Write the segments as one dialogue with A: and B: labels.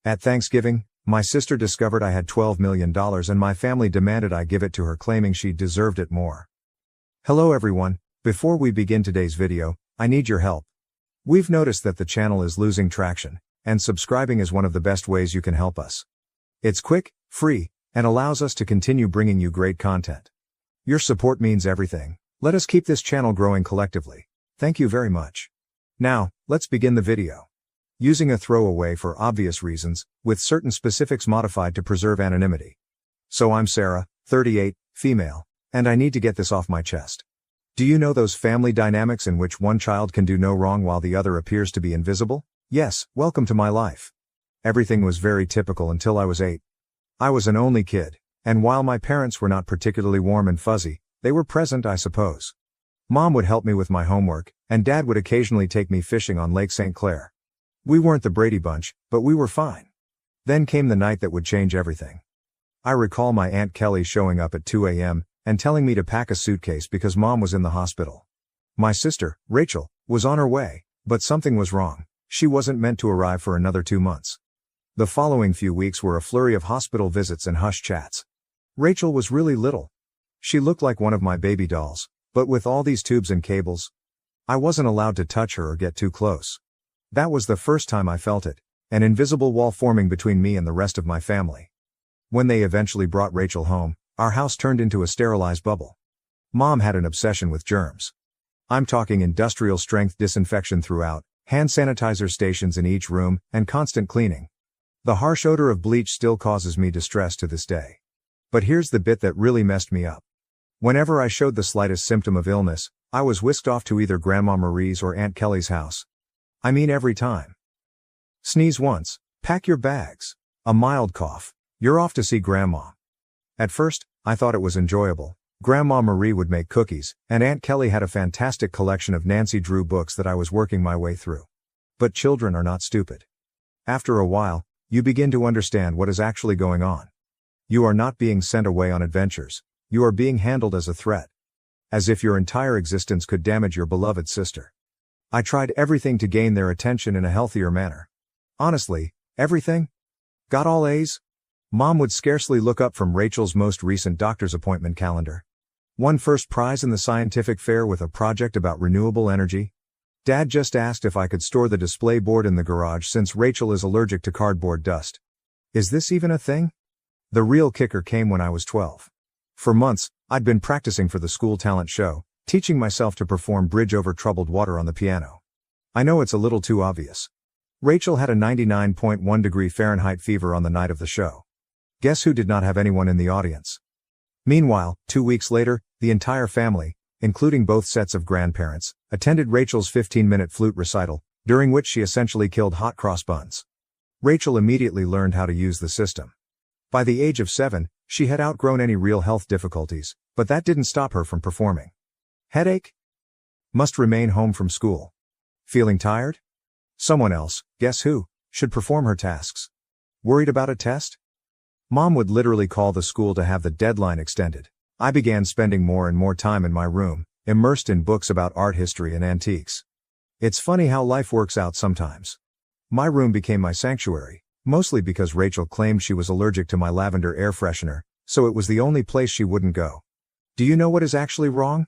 A: At Thanksgiving, my sister discovered I had $12 million and my family demanded I give it to her, claiming she deserved it more. Hello everyone, before we begin today's video, I need your help. We've noticed that the channel is losing traction, and subscribing is one of the best ways you can help us. It's quick, free, and allows us to continue bringing you great content. Your support means everything. Let us keep this channel growing collectively. Thank you very much. Now, let's begin the video. Using a throwaway for obvious reasons, with certain specifics modified to preserve anonymity. So I'm Sarah, 38, female, and I need to get this off my chest. Do you know those family dynamics in which one child can do no wrong while the other appears to be invisible? Yes, welcome to my life. Everything was very typical until I was 8. I was an only kid, and while my parents were not particularly warm and fuzzy, they were present, I suppose. Mom would help me with my homework, and Dad would occasionally take me fishing on Lake St. Clair. We weren't the Brady Bunch, but we were fine. Then came the night that would change everything. I recall my Aunt Kelly showing up at 2 a.m. and telling me to pack a suitcase because Mom was in the hospital. My sister, Rachel, was on her way, but something was wrong. She wasn't meant to arrive for another 2 months. The following few weeks were a flurry of hospital visits and hush chats. Rachel was really little. She looked like one of my baby dolls, but with all these tubes and cables, I wasn't allowed to touch her or get too close. That was the first time I felt it, an invisible wall forming between me and the rest of my family. When they eventually brought Rachel home, our house turned into a sterilized bubble. Mom had an obsession with germs. I'm talking industrial strength disinfection throughout, hand sanitizer stations in each room, and constant cleaning. The harsh odor of bleach still causes me distress to this day. But here's the bit that really messed me up. Whenever I showed the slightest symptom of illness, I was whisked off to either Grandma Marie's or Aunt Kelly's house. I mean every time. Sneeze once, pack your bags. A mild cough, you're off to see Grandma. At first, I thought it was enjoyable. Grandma Marie would make cookies, and Aunt Kelly had a fantastic collection of Nancy Drew books that I was working my way through. But children are not stupid. After a while, you begin to understand what is actually going on. You are not being sent away on adventures, you are being handled as a threat. As if your entire existence could damage your beloved sister. I tried everything to gain their attention in a healthier manner. Honestly, everything? Got all A's? Mom would scarcely look up from Rachel's most recent doctor's appointment calendar. Won first prize in the scientific fair with a project about renewable energy. Dad just asked if I could store the display board in the garage since Rachel is allergic to cardboard dust. Is this even a thing? The real kicker came when I was 12. For months, I'd been practicing for the school talent show, teaching myself to perform Bridge Over Troubled Water on the piano. I know it's a little too obvious. Rachel had a 99.1 degree Fahrenheit fever on the night of the show. Guess who did not have anyone in the audience? Meanwhile, 2 weeks later, the entire family, including both sets of grandparents, attended Rachel's 15-minute flute recital, during which she essentially killed hot cross buns. Rachel immediately learned how to use the system. By the age of 7, she had outgrown any real health difficulties, but that didn't stop her from performing. Headache? Must remain home from school. Feeling tired? Someone else, guess who, should perform her tasks. Worried about a test? Mom would literally call the school to have the deadline extended. I began spending more and more time in my room, immersed in books about art history and antiques. It's funny how life works out sometimes. My room became my sanctuary, mostly because Rachel claimed she was allergic to my lavender air freshener, so it was the only place she wouldn't go. Do you know what is actually wrong?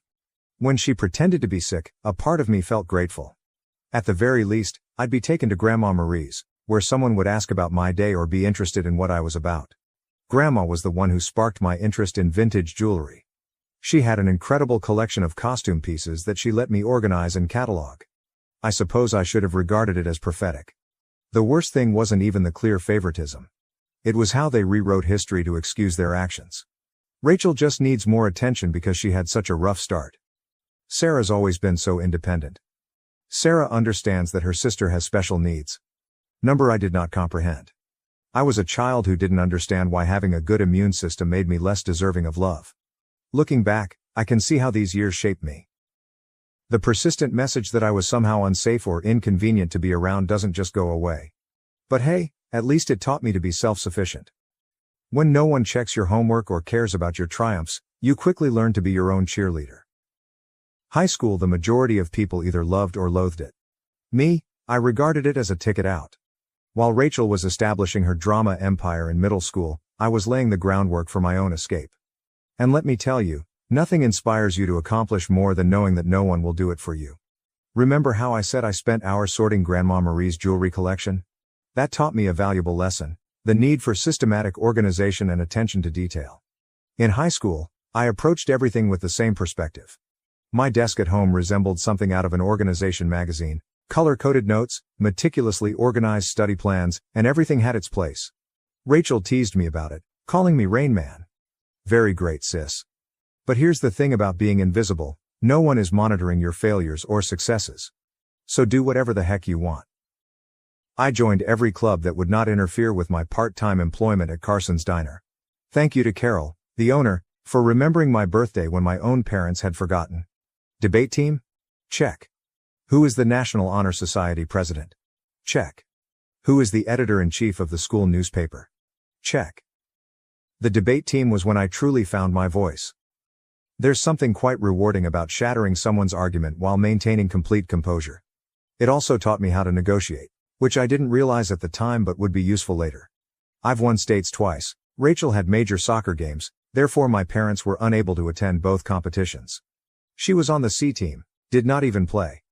A: When she pretended to be sick, a part of me felt grateful. At the very least, I'd be taken to Grandma Marie's, where someone would ask about my day or be interested in what I was about. Grandma was the one who sparked my interest in vintage jewelry. She had an incredible collection of costume pieces that she let me organize and catalog. I suppose I should have regarded it as prophetic. The worst thing wasn't even the clear favoritism. It was how they rewrote history to excuse their actions. Rachel just needs more attention because she had such a rough start. Sarah's always been so independent. Sarah understands that her sister has special needs. Number I did not comprehend. I was a child who didn't understand why having a good immune system made me less deserving of love. Looking back, I can see how these years shaped me. The persistent message that I was somehow unsafe or inconvenient to be around doesn't just go away. But hey, at least it taught me to be self-sufficient. When no one checks your homework or cares about your triumphs, you quickly learn to be your own cheerleader. High school, the majority of people either loved or loathed it. Me, I regarded it as a ticket out. While Rachel was establishing her drama empire in middle school, I was laying the groundwork for my own escape. And let me tell you, nothing inspires you to accomplish more than knowing that no one will do it for you. Remember how I said I spent hours sorting Grandma Marie's jewelry collection? That taught me a valuable lesson: the need for systematic organization and attention to detail. In high school, I approached everything with the same perspective. My desk at home resembled something out of an organization magazine: color-coded notes, meticulously organized study plans, and everything had its place. Rachel teased me about it, calling me Rain Man. Very great, sis. But here's the thing about being invisible: no one is monitoring your failures or successes. So do whatever the heck you want. I joined every club that would not interfere with my part-time employment at Carson's Diner. Thank you to Carol, the owner, for remembering my birthday when my own parents had forgotten. Debate team? Check. Who is the National Honor Society president? Check. Who is the editor-in-chief of the school newspaper? Check. The debate team was when I truly found my voice. There's something quite rewarding about shattering someone's argument while maintaining complete composure. It also taught me how to negotiate, which I didn't realize at the time but would be useful later. I've won states twice. Rachel had major soccer games, therefore my parents were unable to attend both competitions. She was on the C team, did not even play.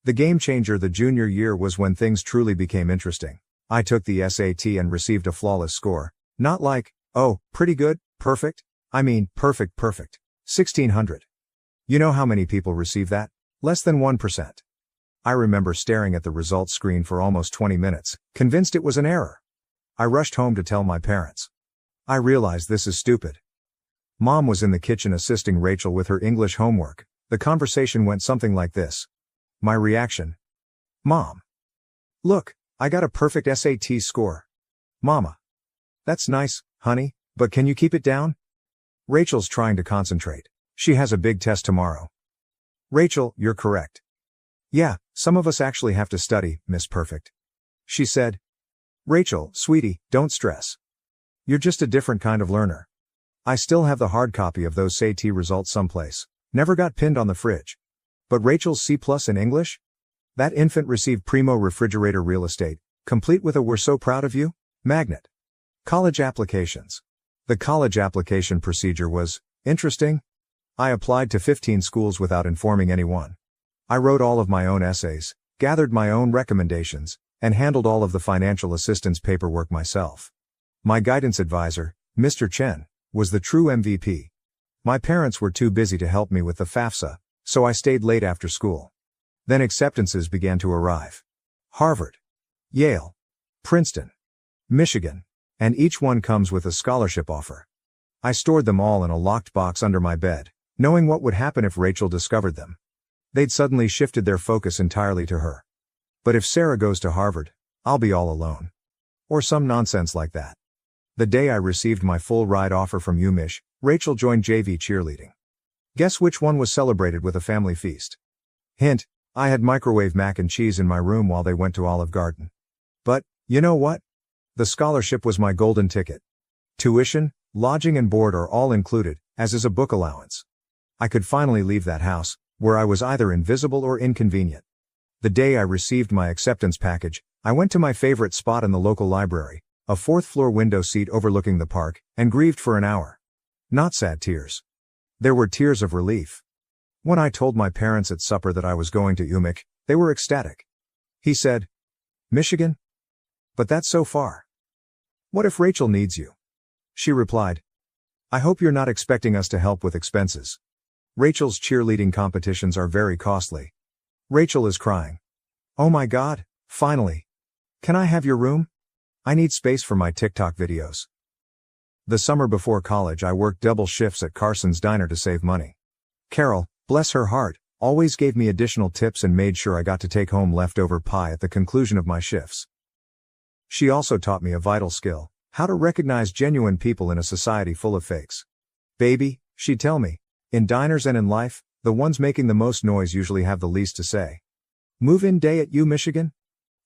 A: The game changer the junior year was when things truly became interesting. I took the SAT and received a flawless score. Not like, oh, pretty good, perfect. I mean, perfect. 1600. You know how many people receive that? Less than 1%. I remember staring at the results screen for almost 20 minutes, convinced it was an error. I rushed home to tell my parents. I realized this is stupid. Mom was in the kitchen assisting Rachel with her English homework. The conversation went something like this. My reaction: Mom. Look, I got a perfect SAT score. Mama. That's nice, honey, but can you keep it down? Rachel's trying to concentrate. She has a big test tomorrow. Rachel, you're correct. Yeah, some of us actually have to study, Miss Perfect. She said. Rachel, sweetie, don't stress. You're just a different kind of learner. I still have the hard copy of those SAT results someplace. Never got pinned on the fridge. But Rachel's C+ in English? That infant received primo refrigerator real estate, complete with a "we're so proud of you" magnet. College applications. The college application procedure was interesting. I applied to 15 schools without informing anyone. I wrote all of my own essays, gathered my own recommendations, and handled all of the financial assistance paperwork myself. My guidance advisor, Mr. Chen, was the true MVP. My parents were too busy to help me with the FAFSA, so I stayed late after school. Then acceptances began to arrive. Harvard, Yale, Princeton, Michigan, and each one comes with a scholarship offer. I stored them all in a locked box under my bed, knowing what would happen if Rachel discovered them. They'd suddenly shifted their focus entirely to her. But if Sarah goes to Harvard, I'll be all alone. Or some nonsense like that. The day I received my full ride offer from UMich, Rachel joined JV cheerleading. Guess which one was celebrated with a family feast? Hint, I had microwave mac and cheese in my room while they went to Olive Garden. But, you know what? The scholarship was my golden ticket. Tuition, lodging and board are all included, as is a book allowance. I could finally leave that house, where I was either invisible or inconvenient. The day I received my acceptance package, I went to my favorite spot in the local library, a fourth-floor window seat overlooking the park, and grieved for an hour. Not sad tears. There were tears of relief. When I told my parents at supper that I was going to UMich, they were ecstatic. He said, Michigan? But that's so far. What if Rachel needs you? She replied, I hope you're not expecting us to help with expenses. Rachel's cheerleading competitions are very costly. Rachel is crying. Oh my God, finally. Can I have your room? I need space for my TikTok videos. The summer before college I worked double shifts at Carson's Diner to save money. Carol, bless her heart, always gave me additional tips and made sure I got to take home leftover pie at the conclusion of my shifts. She also taught me a vital skill: how to recognize genuine people in a society full of fakes. Baby, she'd tell me, in diners and in life, the ones making the most noise usually have the least to say. Move-in day at Michigan?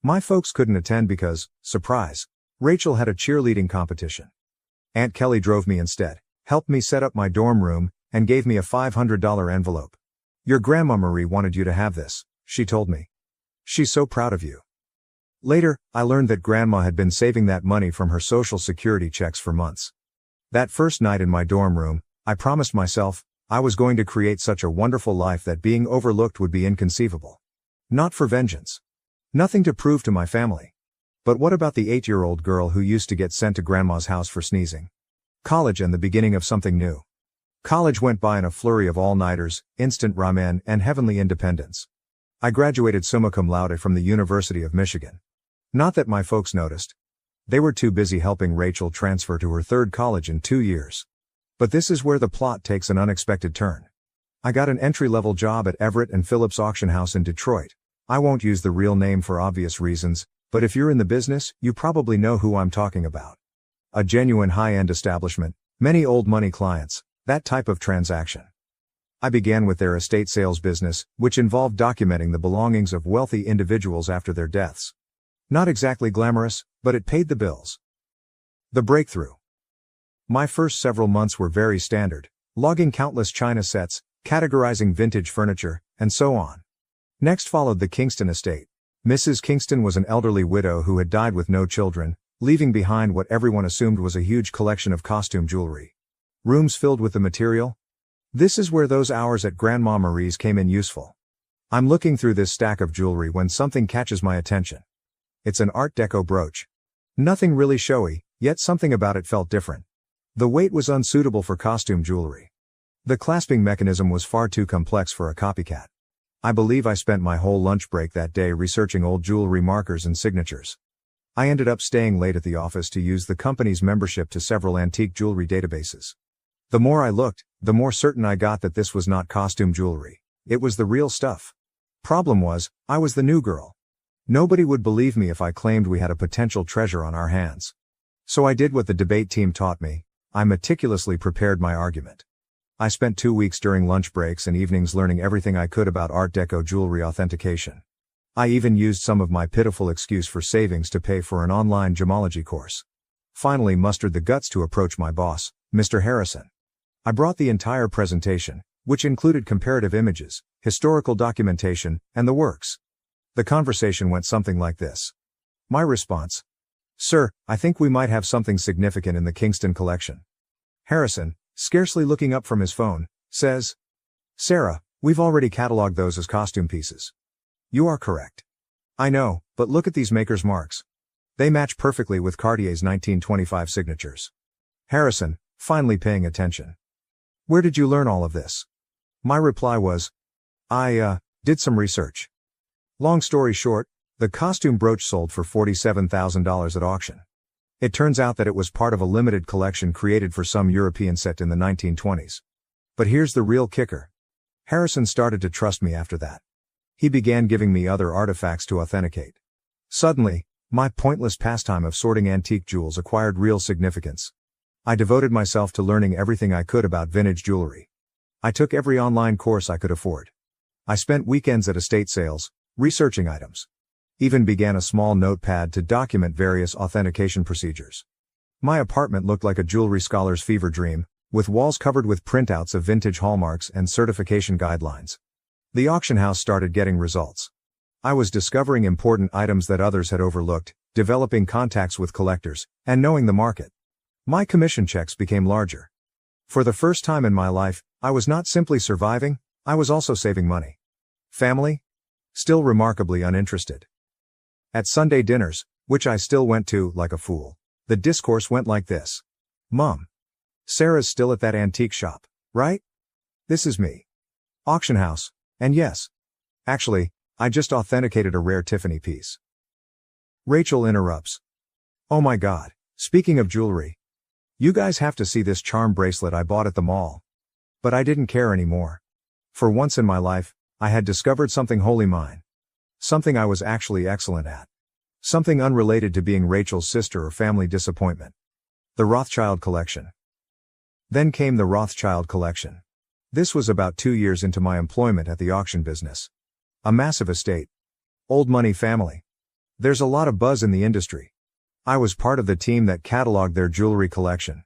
A: My folks couldn't attend because, surprise, Rachel had a cheerleading competition. Aunt Kelly drove me instead, helped me set up my dorm room, and gave me a $500 envelope. Your Grandma Marie wanted you to have this, she told me. She's so proud of you. Later, I learned that Grandma had been saving that money from her Social Security checks for months. That first night in my dorm room, I promised myself, I was going to create such a wonderful life that being overlooked would be inconceivable. Not for vengeance. Nothing to prove to my family. But what about the 8-year-old girl who used to get sent to Grandma's house for sneezing? College and the beginning of something new. College went by in a flurry of all-nighters, instant ramen, and heavenly independence. I graduated summa cum laude from the University of Michigan. Not that my folks noticed. They were too busy helping Rachel transfer to her third college in 2 years. But this is where the plot takes an unexpected turn. I got an entry-level job at Everett and Phillips Auction House in Detroit. I won't use the real name for obvious reasons, but if you're in the business, you probably know who I'm talking about. A genuine high-end establishment, many old money clients, that type of transaction. I began with their estate sales business, which involved documenting the belongings of wealthy individuals after their deaths. Not exactly glamorous, but it paid the bills. The breakthrough. My first several months were very standard, logging countless china sets, categorizing vintage furniture, and so on. Next followed the Kingston estate. Mrs. Kingston was an elderly widow who had died with no children, leaving behind what everyone assumed was a huge collection of costume jewelry. Rooms filled with the material? This is where those hours at Grandma Marie's came in useful. I'm looking through this stack of jewelry when something catches my attention. It's an Art Deco brooch. Nothing really showy, yet something about it felt different. The weight was unsuitable for costume jewelry. The clasping mechanism was far too complex for a copycat. I believe I spent my whole lunch break that day researching old jewelry markers and signatures. I ended up staying late at the office to use the company's membership to several antique jewelry databases. The more I looked, the more certain I got that this was not costume jewelry. It was the real stuff. Problem was, I was the new girl. Nobody would believe me if I claimed we had a potential treasure on our hands. So I did what the debate team taught me. I meticulously prepared my argument. I spent 2 weeks during lunch breaks and evenings learning everything I could about Art Deco jewelry authentication. I even used some of my pitiful excuse for savings to pay for an online gemology course. Finally mustered the guts to approach my boss, Mr. Harrison. I brought the entire presentation, which included comparative images, historical documentation, and the works. The conversation went something like this. My response: Sir, I think we might have something significant in the Kingston collection. Harrison, scarcely looking up from his phone, says, Sarah, we've already cataloged those as costume pieces. You are correct. I know, but look at these maker's marks. They match perfectly with Cartier's 1925 signatures. Harrison, finally paying attention. Where did you learn all of this? My reply was, I did some research. Long story short, the costume brooch sold for $47,000 at auction. It turns out that it was part of a limited collection created for some European set in the 1920s. But here's the real kicker. Harrison started to trust me after that. He began giving me other artifacts to authenticate. Suddenly, my pointless pastime of sorting antique jewels acquired real significance. I devoted myself to learning everything I could about vintage jewelry. I took every online course I could afford. I spent weekends at estate sales, researching items. Even began a small notepad to document various authentication procedures. My apartment looked like a jewelry scholar's fever dream, with walls covered with printouts of vintage hallmarks and certification guidelines. The auction house started getting results. I was discovering important items that others had overlooked, developing contacts with collectors, and knowing the market. My commission checks became larger. For the first time in my life, I was not simply surviving, I was also saving money. Family? Still remarkably uninterested. At Sunday dinners, which I still went to like a fool, the discourse went like this. Mom. Sarah's still at that antique shop, right? This is me. Auction house, and yes. Actually, I just authenticated a rare Tiffany piece. Rachel interrupts. Oh my God, speaking of jewelry. You guys have to see this charm bracelet I bought at the mall. But I didn't care anymore. For once in my life, I had discovered something wholly mine. Something I was actually excellent at. Something unrelated to being Rachel's sister or family disappointment. The Rothschild collection. Then came the Rothschild collection. This was about 2 years into my employment at the auction business. A massive estate. Old money family. There's a lot of buzz in the industry. I was part of the team that cataloged their jewelry collection.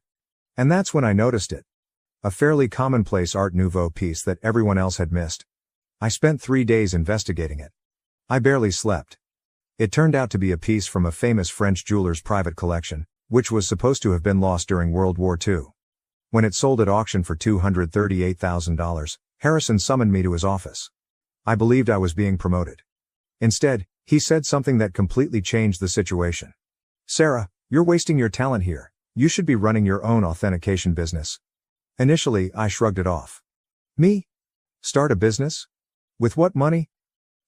A: And that's when I noticed it. A fairly commonplace Art Nouveau piece that everyone else had missed. I spent 3 days investigating it. I barely slept. It turned out to be a piece from a famous French jeweler's private collection, which was supposed to have been lost during World War II. When it sold at auction for $238,000, Harrison summoned me to his office. I believed I was being promoted. Instead, he said something that completely changed the situation. "Sarah, you're wasting your talent here. You should be running your own authentication business." Initially, I shrugged it off. Me? Start a business? With what money?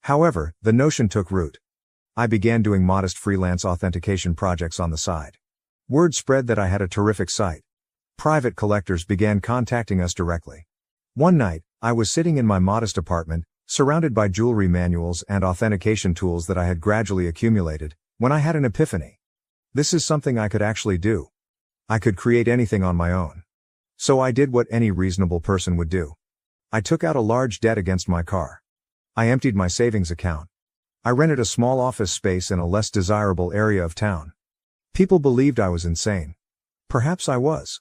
A: However, the notion took root. I began doing modest freelance authentication projects on the side. Word spread that I had a terrific site. Private collectors began contacting us directly. One night, I was sitting in my modest apartment, surrounded by jewelry manuals and authentication tools that I had gradually accumulated, when I had an epiphany. This is something I could actually do. I could create anything on my own. So I did what any reasonable person would do. I took out a large debt against my car. I emptied my savings account. I rented a small office space in a less desirable area of town. People believed I was insane. Perhaps I was.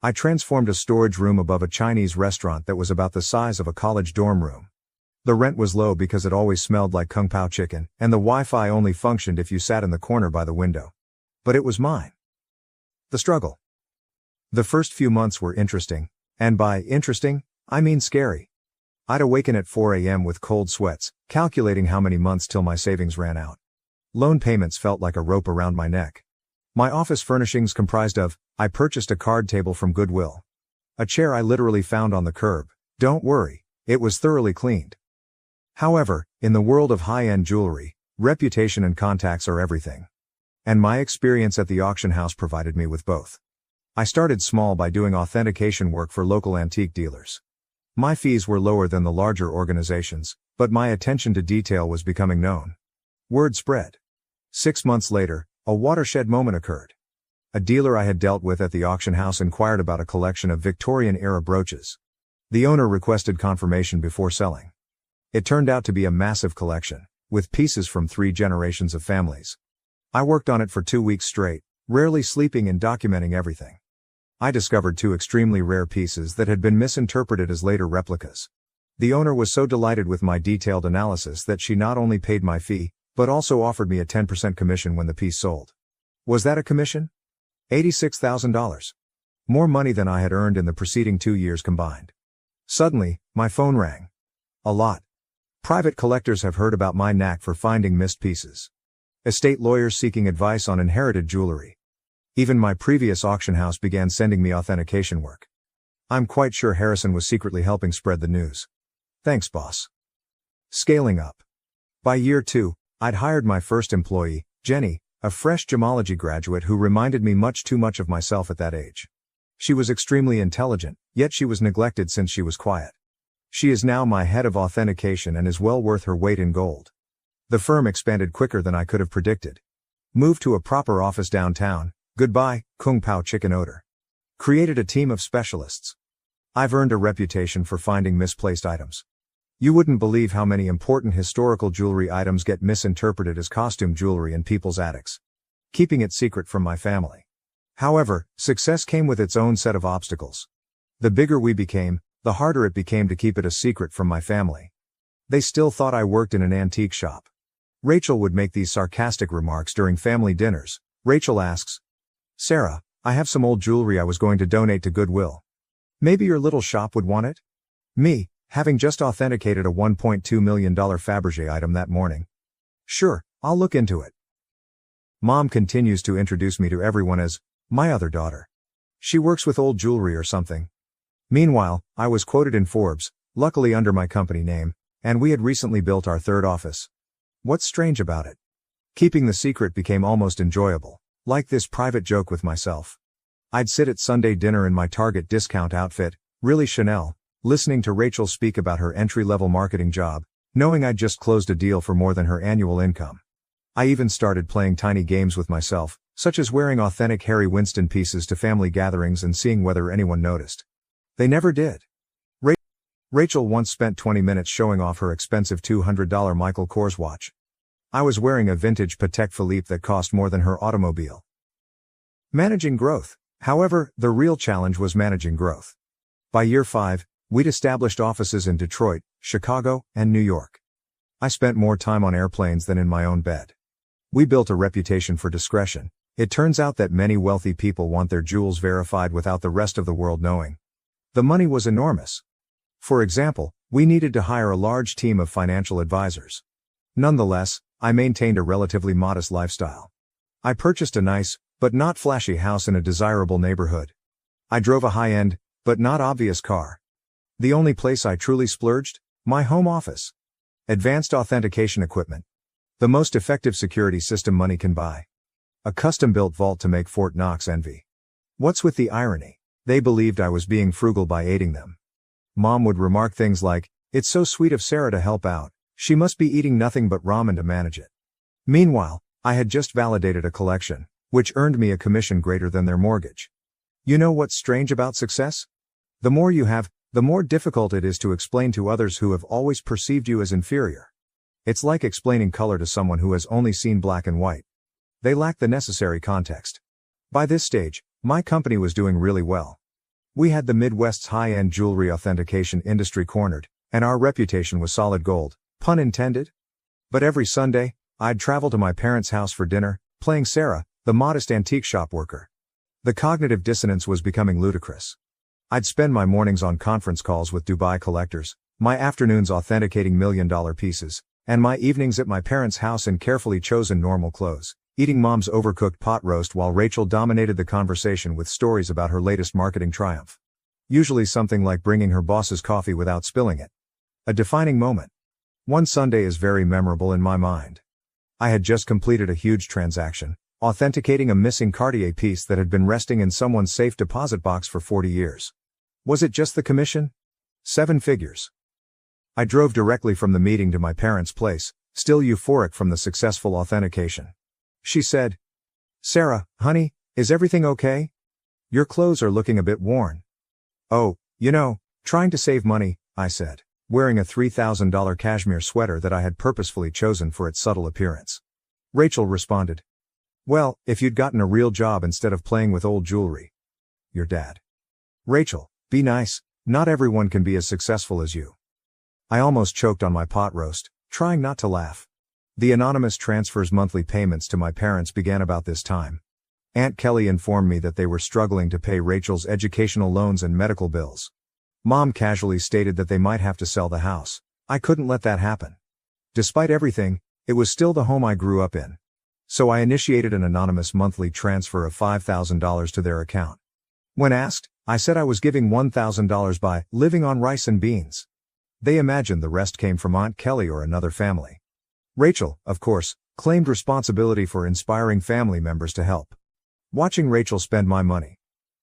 A: I transformed a storage room above a Chinese restaurant that was about the size of a college dorm room. The rent was low because it always smelled like Kung Pao chicken, and the Wi-Fi only functioned if you sat in the corner by the window. But it was mine. The struggle. The first few months were interesting, and by interesting, I mean scary. I'd awaken at 4 a.m. with cold sweats, calculating how many months till my savings ran out. Loan payments felt like a rope around my neck. My office furnishings comprised of, I purchased a card table from Goodwill. A chair I literally found on the curb. Don't worry, it was thoroughly cleaned. However, in the world of high-end jewelry, reputation and contacts are everything. And my experience at the auction house provided me with both. I started small by doing authentication work for local antique dealers. My fees were lower than the larger organizations, but my attention to detail was becoming known. Word spread. 6 months later, a watershed moment occurred. A dealer I had dealt with at the auction house inquired about a collection of Victorian-era brooches. The owner requested confirmation before selling. It turned out to be a massive collection, with pieces from 3 generations of families. I worked on it for 2 weeks straight, rarely sleeping and documenting everything. I discovered 2 extremely rare pieces that had been misinterpreted as later replicas. The owner was so delighted with my detailed analysis that she not only paid my fee, but also offered me a 10% commission when the piece sold. Was that a commission? $86,000. More money than I had earned in the preceding 2 years combined. Suddenly, my phone rang. A lot. Private collectors have heard about my knack for finding missed pieces. Estate lawyers seeking advice on inherited jewelry. Even my previous auction house began sending me authentication work. I'm quite sure Harrison was secretly helping spread the news. Thanks, boss. Scaling up. By year 2, I'd hired my first employee, Jenny, a fresh gemology graduate who reminded me much too much of myself at that age. She was extremely intelligent, yet she was neglected since she was quiet. She is now my head of authentication and is well worth her weight in gold. The firm expanded quicker than I could have predicted. Moved to a proper office downtown. Goodbye, Kung Pao chicken odor. Created a team of specialists. I've earned a reputation for finding misplaced items. You wouldn't believe how many important historical jewelry items get misinterpreted as costume jewelry in people's attics. Keeping it secret from my family. However, success came with its own set of obstacles. The bigger we became, the harder it became to keep it a secret from my family. They still thought I worked in an antique shop. Rachel would make these sarcastic remarks during family dinners. Rachel asks, "Sarah, I have some old jewelry I was going to donate to Goodwill. Maybe your little shop would want it?" Me, having just authenticated a $1.2 million Fabergé item that morning. "Sure, I'll look into it." Mom continues to introduce me to everyone as my other daughter. She works with old jewelry or something. Meanwhile, I was quoted in Forbes, luckily under my company name, and we had recently built our 3rd office. What's strange about it? Keeping the secret became almost enjoyable, like this private joke with myself. I'd sit at Sunday dinner in my Target discount outfit, really Chanel, listening to Rachel speak about her entry-level marketing job, knowing I'd just closed a deal for more than her annual income. I even started playing tiny games with myself, such as wearing authentic Harry Winston pieces to family gatherings and seeing whether anyone noticed. They never did. Rachel once spent 20 minutes showing off her expensive $200 Michael Kors watch. I was wearing a vintage Patek Philippe that cost more than her automobile. Managing growth. However, the real challenge was managing growth. By year 5, we'd established offices in Detroit, Chicago, and New York. I spent more time on airplanes than in my own bed. We built a reputation for discretion. It turns out that many wealthy people want their jewels verified without the rest of the world knowing. The money was enormous. For example, we needed to hire a large team of financial advisors. Nonetheless, I maintained a relatively modest lifestyle. I purchased a nice, but not flashy house in a desirable neighborhood. I drove a high-end, but not obvious car. The only place I truly splurged? My home office. Advanced authentication equipment. The most effective security system money can buy. A custom-built vault to make Fort Knox envy. What's with the irony? They believed I was being frugal by aiding them. Mom would remark things like, "It's so sweet of Sarah to help out. She must be eating nothing but ramen to manage it." Meanwhile, I had just validated a collection, which earned me a commission greater than their mortgage. You know what's strange about success? The more you have, the more difficult it is to explain to others who have always perceived you as inferior. It's like explaining color to someone who has only seen black and white. They lack the necessary context. By this stage, my company was doing really well. We had the Midwest's high-end jewelry authentication industry cornered, and our reputation was solid gold, pun intended. But every Sunday, I'd travel to my parents' house for dinner, playing Sarah, the modest antique shop worker. The cognitive dissonance was becoming ludicrous. I'd spend my mornings on conference calls with Dubai collectors, my afternoons authenticating million-dollar pieces, and my evenings at my parents' house in carefully chosen normal clothes, eating Mom's overcooked pot roast while Rachel dominated the conversation with stories about her latest marketing triumph. Usually something like bringing her boss's coffee without spilling it. A defining moment. One Sunday is very memorable in my mind. I had just completed a huge transaction, authenticating a missing Cartier piece that had been resting in someone's safe deposit box for 40 years. Was it just the commission? 7 figures. I drove directly from the meeting to my parents' place, still euphoric from the successful authentication. She said, "Sarah, honey, is everything okay? Your clothes are looking a bit worn." "Oh, trying to save money," I said, wearing a $3,000 cashmere sweater that I had purposefully chosen for its subtle appearance. Rachel responded, "Well, if you'd gotten a real job instead of playing with old jewelry." Your dad. Rachel, be nice, not everyone can be as successful as you. I almost choked on my pot roast, trying not to laugh. The anonymous transfers monthly payments to my parents began about this time. Aunt Kelly informed me that they were struggling to pay Rachel's educational loans and medical bills. Mom casually stated that they might have to sell the house. I couldn't let that happen. Despite everything, it was still the home I grew up in. So I initiated an anonymous monthly transfer of $5,000 to their account. When asked, I said I was giving $1,000 by living on rice and beans. They imagined the rest came from Aunt Kelly or another family. Rachel, of course, claimed responsibility for inspiring family members to help. Watching Rachel spend my money.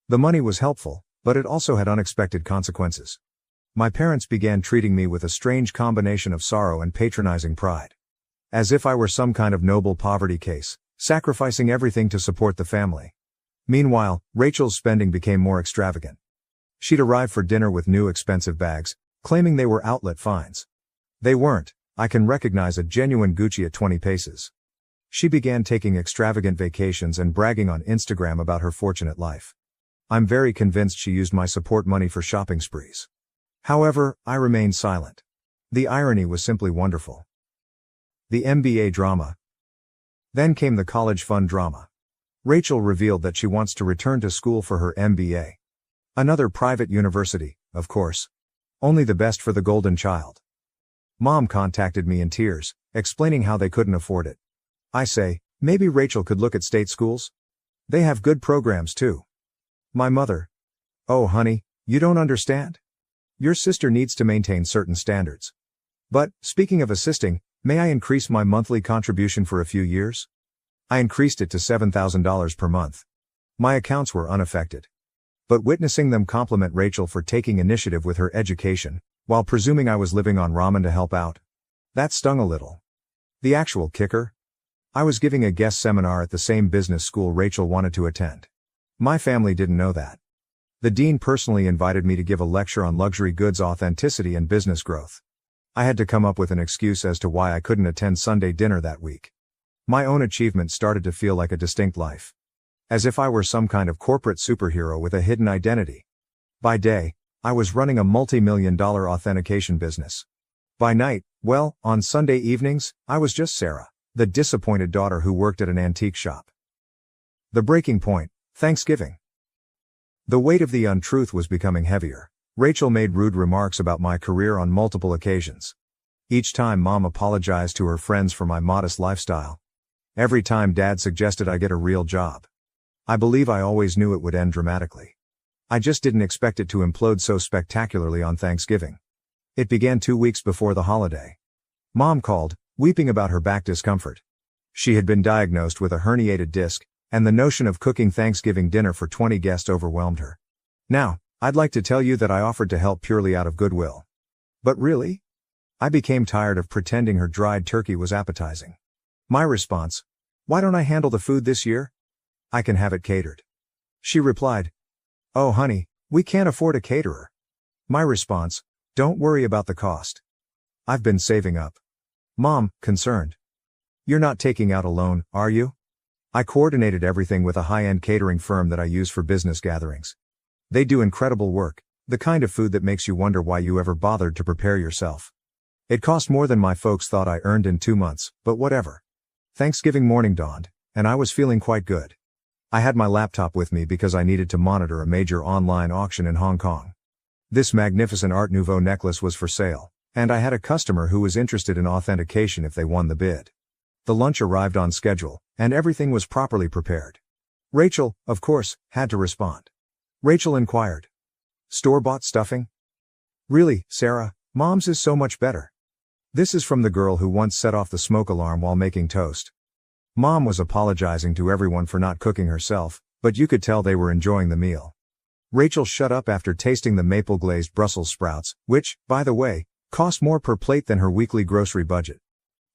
A: The money was helpful, but it also had unexpected consequences. My parents began treating me with a strange combination of sorrow and patronizing pride. As if I were some kind of noble poverty case, sacrificing everything to support the family. Meanwhile, Rachel's spending became more extravagant. She'd arrive for dinner with new expensive bags, claiming they were outlet finds. They weren't. I can recognize a genuine Gucci at 20 paces. She began taking extravagant vacations and bragging on Instagram about her fortunate life. I'm very convinced she used my support money for shopping sprees. However, I remained silent. The irony was simply wonderful. The MBA drama. Then came the college fund drama. Rachel revealed that she wants to return to school for her MBA. Another private university, of course. Only the best for the golden child. Mom contacted me in tears, explaining how they couldn't afford it. I say, maybe Rachel could look at state schools? They have good programs too. My mother. Oh honey, you don't understand? Your sister needs to maintain certain standards. But, speaking of assisting, may I increase my monthly contribution for a few years? I increased it to $7,000 per month. My accounts were unaffected. But witnessing them compliment Rachel for taking initiative with her education, while presuming I was living on ramen to help out, that stung a little. The actual kicker? I was giving a guest seminar at the same business school Rachel wanted to attend. My family didn't know that. The dean personally invited me to give a lecture on luxury goods authenticity and business growth. I had to come up with an excuse as to why I couldn't attend Sunday dinner that week. My own achievement started to feel like a distinct life. As if I were some kind of corporate superhero with a hidden identity. By day, I was running a multi-million-dollar authentication business. By night, well, on Sunday evenings, I was just Sarah, The disappointed daughter who worked at an antique shop. The breaking point, Thanksgiving. The weight of the untruth was becoming heavier. Rachel made rude remarks about my career on multiple occasions. Each time Mom apologized to her friends for my modest lifestyle. Every time Dad suggested I get a real job. I believe I always knew it would end dramatically. I just didn't expect it to implode so spectacularly on Thanksgiving. It began 2 weeks before the holiday. Mom called, weeping about her back discomfort. She had been diagnosed with a herniated disc, and the notion of cooking Thanksgiving dinner for 20 guests overwhelmed her. Now, I'd like to tell you that I offered to help purely out of goodwill. But really? I became tired of pretending her dried turkey was appetizing. My response: why don't I handle the food this year? I can have it catered. She replied, oh honey, we can't afford a caterer. My response: don't worry about the cost. I've been saving up. Mom, concerned. You're not taking out a loan, are you? I coordinated everything with a high-end catering firm that I use for business gatherings. They do incredible work, the kind of food that makes you wonder why you ever bothered to prepare yourself. It cost more than my folks thought I earned in 2 months, but whatever. Thanksgiving morning dawned, and I was feeling quite good. I had my laptop with me because I needed to monitor a major online auction in Hong Kong. This magnificent Art Nouveau necklace was for sale, and I had a customer who was interested in authentication if they won the bid. The lunch arrived on schedule, and everything was properly prepared. Rachel, of course, had to respond. Rachel inquired. Store-bought stuffing? Really, Sarah, Mom's is so much better. This is from the girl who once set off the smoke alarm while making toast. Mom was apologizing to everyone for not cooking herself, but you could tell they were enjoying the meal. Rachel shut up after tasting the maple-glazed Brussels sprouts, which, by the way, cost more per plate than her weekly grocery budget.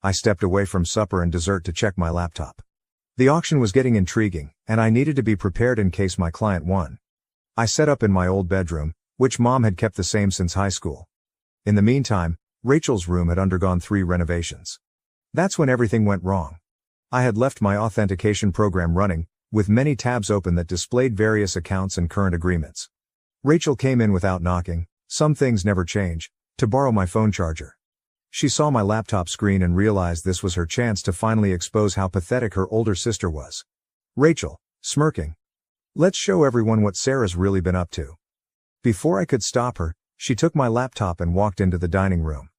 A: I stepped away from supper and dessert to check my laptop. The auction was getting intriguing, and I needed to be prepared in case my client won. I set up in my old bedroom, which Mom had kept the same since high school. In the meantime, Rachel's room had undergone 3 renovations. That's when everything went wrong. I had left my authentication program running, with many tabs open that displayed various accounts and current agreements. Rachel came in without knocking, some things never change, to borrow my phone charger. She saw my laptop screen and realized this was her chance to finally expose how pathetic her older sister was. Rachel, smirking. Let's show everyone what Sarah's really been up to. Before I could stop her, she took my laptop and walked into the dining room.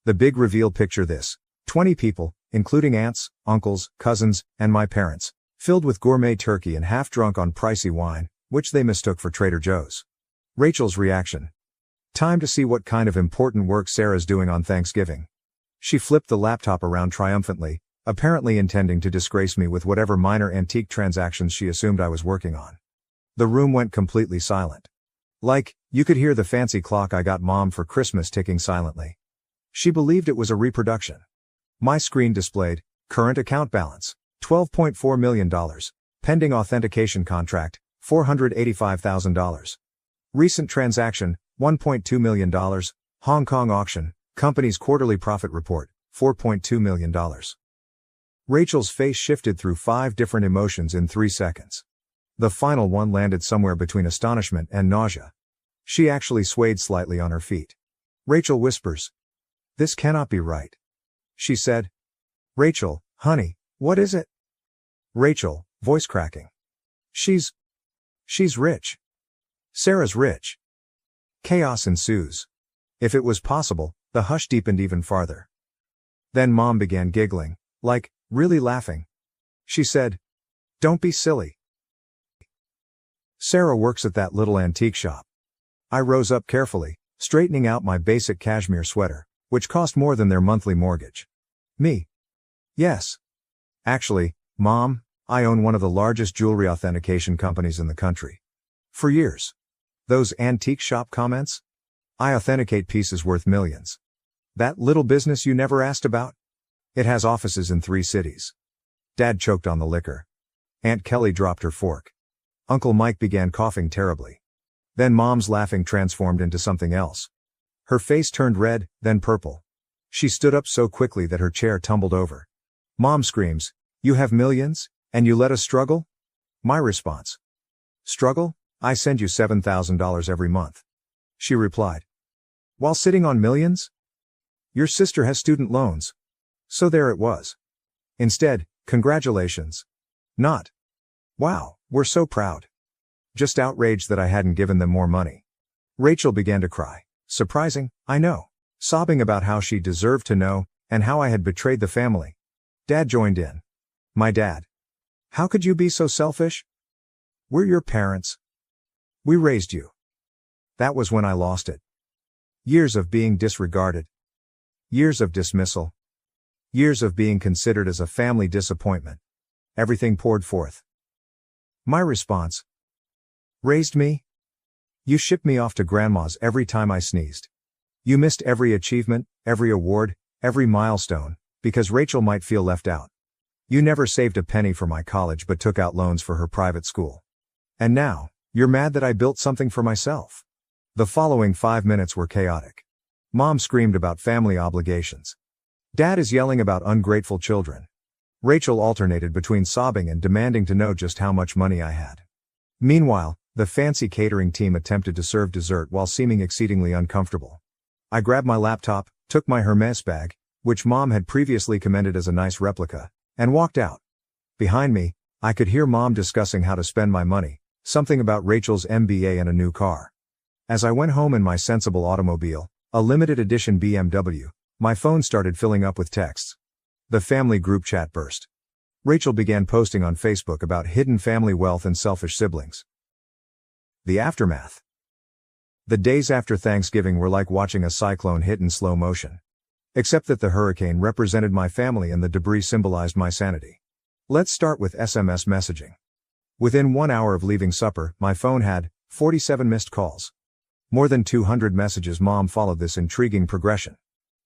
A: The big reveal: picture this. 20 people, including aunts, uncles, cousins, and my parents, filled with gourmet turkey and half drunk on pricey wine, which they mistook for Trader Joe's. Rachel's reaction. Time to see what kind of important work Sarah's doing on Thanksgiving. She flipped the laptop around triumphantly, apparently intending to disgrace me with whatever minor antique transactions she assumed I was working on. The room went completely silent. You could hear the fancy clock I got Mom for Christmas ticking silently. She believed it was a reproduction. My screen displayed, current account balance, $12.4 million, pending authentication contract, $485,000. Recent transaction, $1.2 million, Hong Kong auction, company's quarterly profit report, $4.2 million. Rachel's face shifted through 5 different emotions in 3 seconds. The final one landed somewhere between astonishment and nausea. She actually swayed slightly on her feet. Rachel whispers. This cannot be right. She said. Rachel, honey, what is it? Rachel, voice cracking. She's rich. Sarah's rich. Chaos ensues. If it was possible, the hush deepened even farther. Then Mom began giggling, really laughing. She said, don't be silly. Sarah works at that little antique shop. I rose up carefully, straightening out my basic cashmere sweater, which cost more than their monthly mortgage. Me? Yes. Actually, Mom, I own one of the largest jewelry authentication companies in the country. For years. Those antique shop comments? I authenticate pieces worth millions. That little business you never asked about? It has offices in 3 cities. Dad choked on the liquor. Aunt Kelly dropped her fork. Uncle Mike began coughing terribly. Then Mom's laughing transformed into something else. Her face turned red, then purple. She stood up so quickly that her chair tumbled over. Mom screams, you have millions, and you let us struggle? My response. Struggle? I send you $7,000 every month. She replied. While sitting on millions? Your sister has student loans. So there it was. Instead, congratulations. Not, wow, we're so proud. Just outraged that I hadn't given them more money. Rachel began to cry. Surprising, I know. Sobbing about how she deserved to know, and how I had betrayed the family. Dad joined in. My dad. How could you be so selfish? We're your parents. We raised you. That was when I lost it. Years of being disregarded. Years of dismissal. Years of being considered as a family disappointment. Everything poured forth. My response. Raised me? You shipped me off to grandma's every time I sneezed. You missed every achievement, every award, every milestone, because Rachel might feel left out. You never saved a penny for my college but took out loans for her private school. And now, you're mad that I built something for myself. The following 5 minutes were chaotic. Mom screamed about family obligations. Dad is yelling about ungrateful children. Rachel alternated between sobbing and demanding to know just how much money I had. Meanwhile, the fancy catering team attempted to serve dessert while seeming exceedingly uncomfortable. I grabbed my laptop, took my Hermes bag, which Mom had previously commended as a nice replica, and walked out. Behind me, I could hear Mom discussing how to spend my money, something about Rachel's MBA and a new car. As I went home in my sensible automobile, a limited edition BMW, my phone started filling up with texts. The family group chat burst. Rachel began posting on Facebook about hidden family wealth and selfish siblings. The aftermath. The days after Thanksgiving were like watching a cyclone hit in slow motion. Except that the hurricane represented my family and the debris symbolized my sanity. Let's start with SMS messaging. Within 1 hour of leaving supper, my phone had 47 missed calls. More than 200 messages. Mom followed this intriguing progression.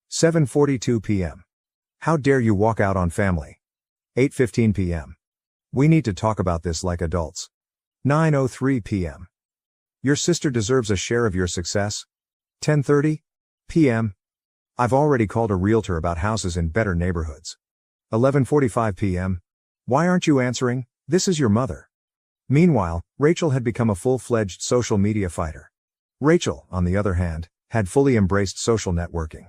A: 7:42 p.m. How dare you walk out on family? 8:15 p.m. We need to talk about this like adults. 9:03 p.m. Your sister deserves a share of your success. 10:30 p.m. I've already called a realtor about houses in better neighborhoods. 11:45 p.m. Why aren't you answering? This is your mother. Meanwhile, Rachel had become a full-fledged social media fighter. Rachel, on the other hand, had fully embraced social networking.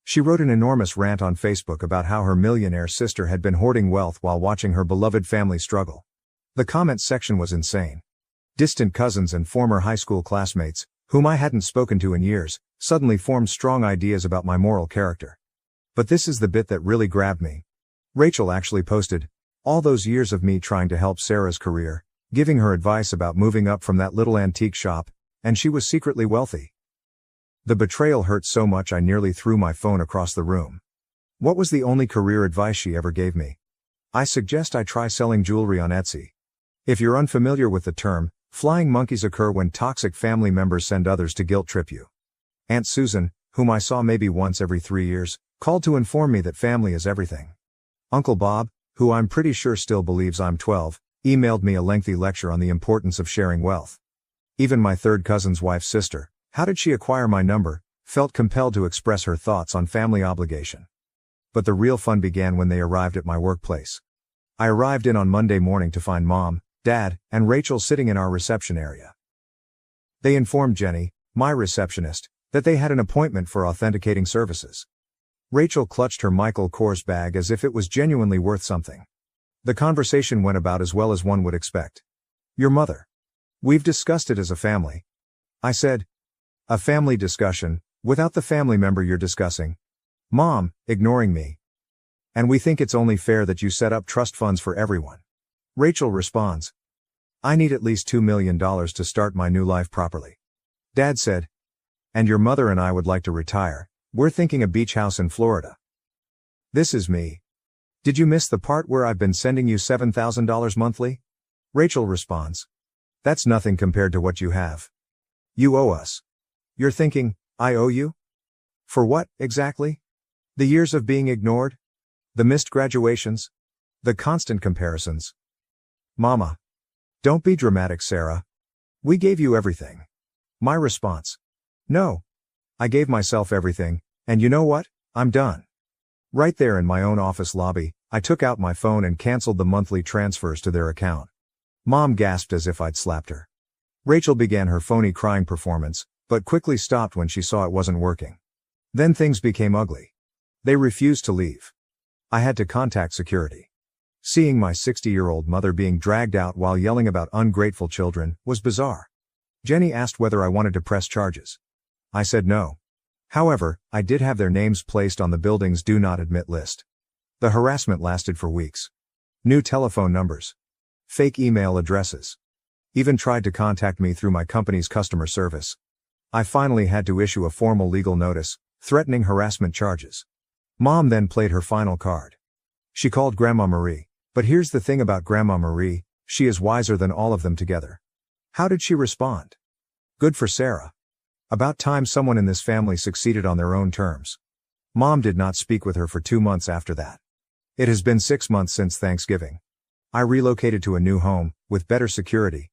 A: She wrote an enormous rant on Facebook about how her millionaire sister had been hoarding wealth while watching her beloved family struggle. The comments section was insane. Distant cousins and former high school classmates, whom I hadn't spoken to in years, suddenly formed strong ideas about my moral character. But this is the bit that really grabbed me. Rachel actually posted, all those years of me trying to help Sarah's career, giving her advice about moving up from that little antique shop, and she was secretly wealthy. The betrayal hurt so much I nearly threw my phone across the room. What was the only career advice she ever gave me? I suggest I try selling jewelry on Etsy. If you're unfamiliar with the term, flying monkeys occur when toxic family members send others to guilt trip you. Aunt Susan, whom I saw maybe once every 3 years, called to inform me that family is everything. Uncle Bob, who I'm pretty sure still believes I'm 12, emailed me a lengthy lecture on the importance of sharing wealth. Even my third cousin's wife's sister, how did she acquire my number, felt compelled to express her thoughts on family obligation. But the real fun began when they arrived at my workplace. I arrived in on Monday morning to find Mom, Dad, and Rachel sitting in our reception area. They informed Jenny, my receptionist, that they had an appointment for authenticating services. Rachel clutched her Michael Kors bag as if it was genuinely worth something. The conversation went about as well as one would expect. Your mother. We've discussed it as a family. I said. A family discussion, without the family member you're discussing. Mom, ignoring me. And we think it's only fair that you set up trust funds for everyone. Rachel responds. I need at least $2 million to start my new life properly. Dad said. And your mother and I would like to retire. We're thinking a beach house in Florida. This is me. Did you miss the part where I've been sending you $7,000 monthly? Rachel responds. That's nothing compared to what you have. You owe us. You're thinking, I owe you? For what, exactly? The years of being ignored? The missed graduations? The constant comparisons? Mama. Don't be dramatic, Sarah. We gave you everything. My response. No. I gave myself everything, and you know what? I'm done. Right there in my own office lobby, I took out my phone and canceled the monthly transfers to their account. Mom gasped as if I'd slapped her. Rachel began her phony crying performance, but quickly stopped when she saw it wasn't working. Then things became ugly. They refused to leave. I had to contact security. Seeing my 60-year-old mother being dragged out while yelling about ungrateful children was bizarre. Jenny asked whether I wanted to press charges. I said no. However, I did have their names placed on the building's do not admit list. The harassment lasted for weeks. New telephone numbers. Fake email addresses. Even tried to contact me through my company's customer service. I finally had to issue a formal legal notice, threatening harassment charges. Mom then played her final card. She called Grandma Marie, but here's the thing about Grandma Marie, she is wiser than all of them together. How did she respond? Good for Sarah. About time someone in this family succeeded on their own terms. Mom did not speak with her for 2 months after that. It has been 6 months since Thanksgiving. I relocated to a new home, with better security.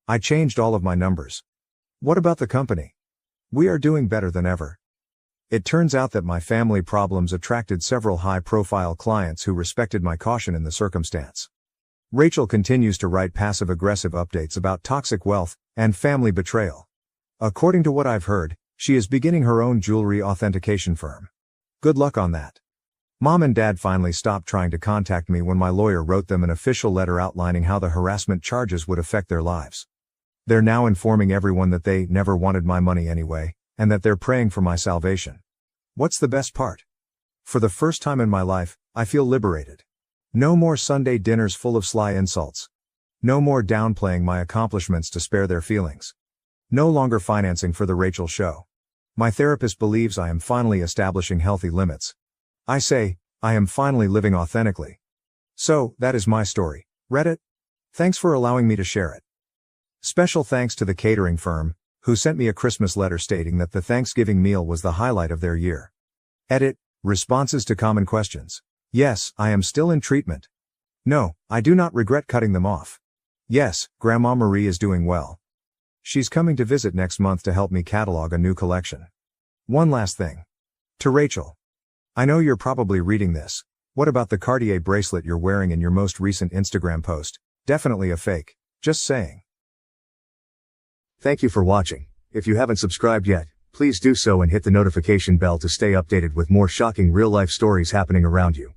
A: I changed all of my numbers. What about the company? We are doing better than ever. It turns out that my family problems attracted several high-profile clients who respected my caution in the circumstance. Rachel continues to write passive-aggressive updates about toxic wealth and family betrayal. According to what I've heard, she is beginning her own jewelry authentication firm. Good luck on that. Mom and Dad finally stopped trying to contact me when my lawyer wrote them an official letter outlining how the harassment charges would affect their lives. They're now informing everyone that they never wanted my money anyway, and that they're praying for my salvation. What's the best part? For the first time in my life, I feel liberated. No more Sunday dinners full of sly insults. No more downplaying my accomplishments to spare their feelings. No longer financing for the Rachel show. My therapist believes I am finally establishing healthy limits. I say, I am finally living authentically. So, that is my story. Reddit? Thanks for allowing me to share it. Special thanks to the catering firm, who sent me a Christmas letter stating that the Thanksgiving meal was the highlight of their year. Edit, responses to common questions. Yes, I am still in treatment. No, I do not regret cutting them off. Yes, Grandma Marie is doing well. She's coming to visit next month to help me catalog a new collection. One last thing. To Rachel. I know you're probably reading this. What about the Cartier bracelet you're wearing in your most recent Instagram post? Definitely a fake. Just saying. Thank you for watching. If you haven't subscribed yet, please do so and hit the notification bell to stay updated with more shocking real-life stories happening around you.